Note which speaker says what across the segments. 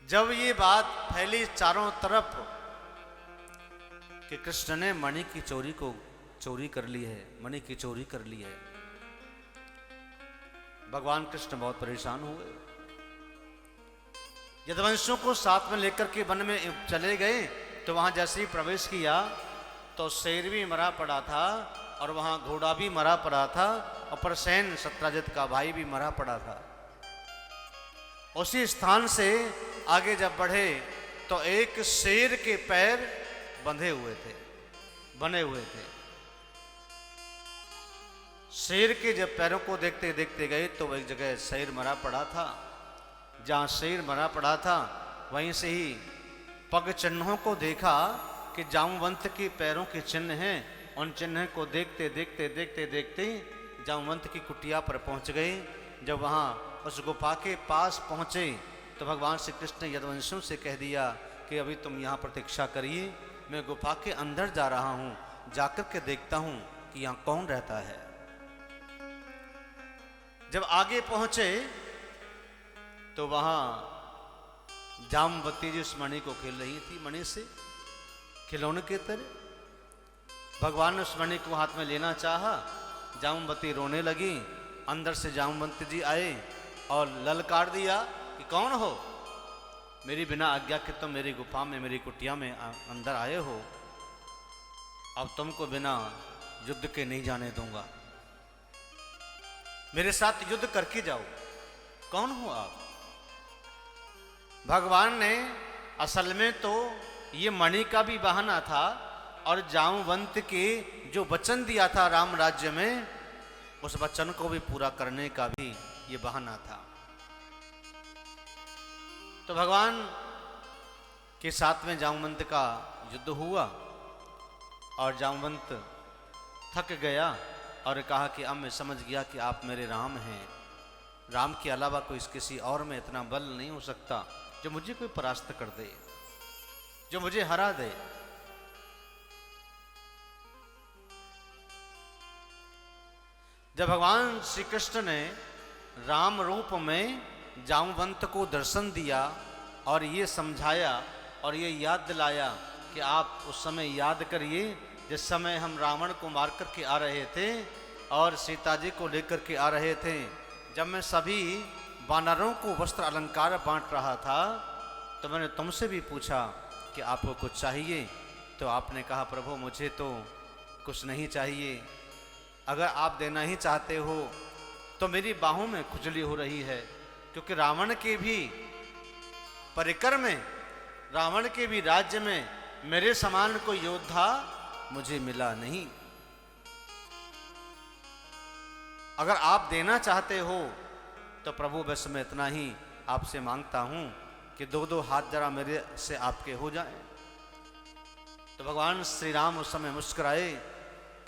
Speaker 1: जब ये बात फैली चारों तरफ कि कृष्ण ने मणि की चोरी कर ली है, मणि की चोरी कर ली है, भगवान कृष्ण बहुत परेशान हुए। यदुवंशियों को साथ में लेकर के वन में चले गए तो वहां जैसे ही प्रवेश किया तो शेर भी मरा पड़ा था और वहां घोड़ा भी मरा पड़ा था और प्रसेन सत्राजित का भाई भी मरा पड़ा था। उसी स्थान से आगे जब बढ़े तो एक शेर के पैर बने हुए थे। शेर के जब पैरों को देखते देखते गए तो एक जगह शेर मरा पड़ा था। जहां शेर मरा पड़ा था वहीं से ही पग चिन्हों को देखा कि जामवंत के पैरों के चिन्ह हैं। उन चिन्ह को देखते देखते जामवंत की कुटिया पर पहुंच गए। जब वहां उस गुफा के पास पहुंचे तो भगवान श्री कृष्ण ने यदुवंशियों से कह दिया कि अभी तुम यहाँ प्रतीक्षा करिए, मैं गुफा के अंदर जा रहा हूँ, जाकर के देखता हूँ कि यहाँ कौन रहता है। जब आगे पहुंचे तो वहां जामवती जी उस मणि को खेल रही थी, मणि से खिलौने के तरह। भगवान ने उस मणि को हाथ में लेना चाहा, जामवती रोने लगी। अंदर से जामवंती जी आए और ललकार दिया कि कौन हो, मेरी बिना आज्ञा के तुम मेरी गुफा में, मेरी कुटिया में अंदर आए हो, अब तुमको बिना युद्ध के नहीं जाने दूंगा, मेरे साथ युद्ध करके जाओ। कौन हो आप? भगवान ने असल में तो ये मणि का भी बहाना था और जामवंत के जो वचन दिया था राम राज्य में, उस वचन को भी पूरा करने का भी ये बहाना था। तो भगवान के साथ में जामवंत का युद्ध हुआ और जामवंत थक गया और कहा कि अब मैं समझ गया कि आप मेरे राम हैं, राम के अलावा कोई किसी और में इतना बल नहीं हो सकता जो मुझे कोई परास्त कर दे, जो मुझे हरा दे। जब भगवान श्री कृष्ण ने राम रूप में जामवंत को दर्शन दिया और ये समझाया और ये याद दिलाया कि आप उस समय याद करिए जिस समय हम रावण को मार कर के आ रहे थे और सीता जी को लेकर के आ रहे थे, जब मैं सभी वानरों को वस्त्र अलंकार बांट रहा था तो मैंने तुमसे भी पूछा कि आपको कुछ चाहिए, तो आपने कहा प्रभु मुझे तो कुछ नहीं चाहिए, अगर आप देना ही चाहते हो तो मेरी बाहों में खुजली हो रही है, क्योंकि रावण के भी परिकर में, रावण के भी राज्य में मेरे समान कोई योद्धा मुझे मिला नहीं। अगर आप देना चाहते हो तो प्रभु बस मैं इतना ही आपसे मांगता हूं कि दो दो हाथ जरा मेरे से आपके हो जाएं। तो भगवान श्री राम उस समय मुस्कुराए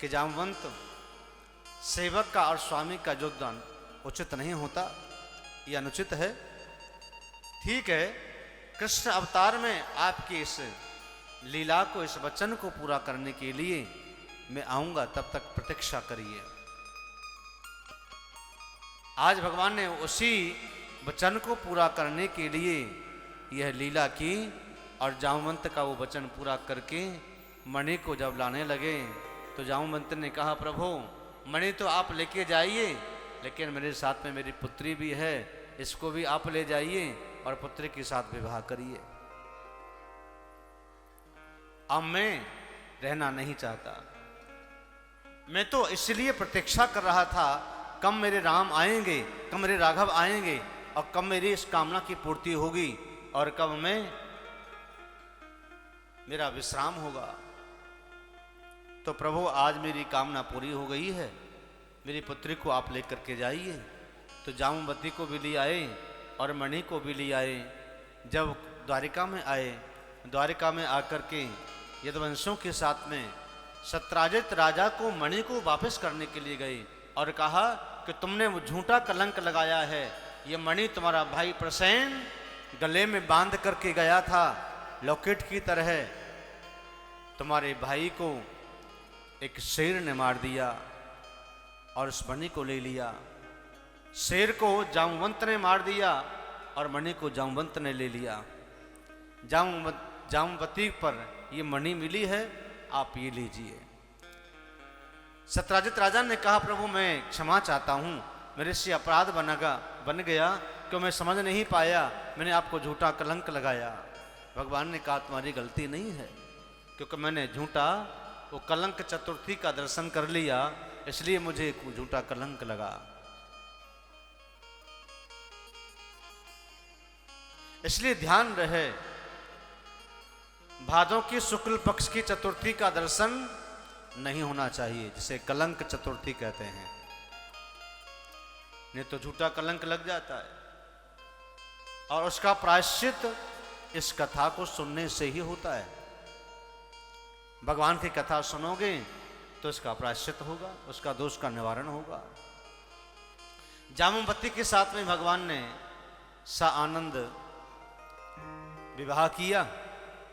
Speaker 1: कि जामवंत, सेवक का और स्वामी का योगदान उचित नहीं होता, यह अनुचित है। ठीक है, कृष्ण अवतार में आपकी इस लीला को, इस वचन को पूरा करने के लिए मैं आऊंगा, तब तक प्रतीक्षा करिए। आज भगवान ने उसी वचन को पूरा करने के लिए यह लीला की और जामवंत का वो वचन पूरा करके मणि को जब लाने लगे तो जामवंत ने कहा प्रभु मणि तो आप लेके जाइए, लेकिन मेरे साथ में मेरी पुत्री भी है, इसको भी आप ले जाइए और पुत्री के साथ विवाह करिए। अब मैं रहना नहीं चाहता, मैं तो इसलिए प्रतीक्षा कर रहा था कब मेरे राम आएंगे, कब मेरे राघव आएंगे और कब मेरी इस कामना की पूर्ति होगी और कब मेरा विश्राम होगा। तो प्रभु आज मेरी कामना पूरी हो गई है, मेरी पुत्री को आप लेकर के जाइए। तो जामवती को भी ले आए और मणि को भी ले आए। जब द्वारिका में आए, द्वारिका में आकर के यदुवंशियों के साथ में सत्राजित राजा को मणि को वापस करने के लिए गए और कहा कि तुमने वो झूठा कलंक लगाया है, ये मणि तुम्हारा भाई प्रसेन गले में बांध करके गया था लॉकेट की तरह, तुम्हारे भाई को एक शेर ने मार दिया और उस मणि को ले लिया। शेर को जामवंत ने मार दिया और मणि को जामवंत ने ले लिया। जामवती पर ये मणि मिली है, आप ये लीजिए। सत्यराजित राजा ने कहा, प्रभु मैं क्षमा चाहता हूँ, मेरे से अपराध बन गया क्यों मैं समझ नहीं पाया, मैंने आपको झूठा कलंक लगाया। भगवान ने कहा, तुम्हारी गलती नहीं है, क्योंकि मैंने झूठा वो कलंक चतुर्थी का दर्शन कर लिया, इसलिए मुझे झूठा कलंक लगा। इसलिए ध्यान रहे, भादों की शुक्ल पक्ष की चतुर्थी का दर्शन नहीं होना चाहिए, जिसे कलंक चतुर्थी कहते हैं, नहीं तो झूठा कलंक लग जाता है। और उसका प्रायश्चित इस कथा को सुनने से ही होता है। भगवान की कथा सुनोगे तो इसका प्रायश्चित होगा, उसका दोष का निवारण होगा। जामवती के साथ में भगवान ने सा आनंद विवाह किया।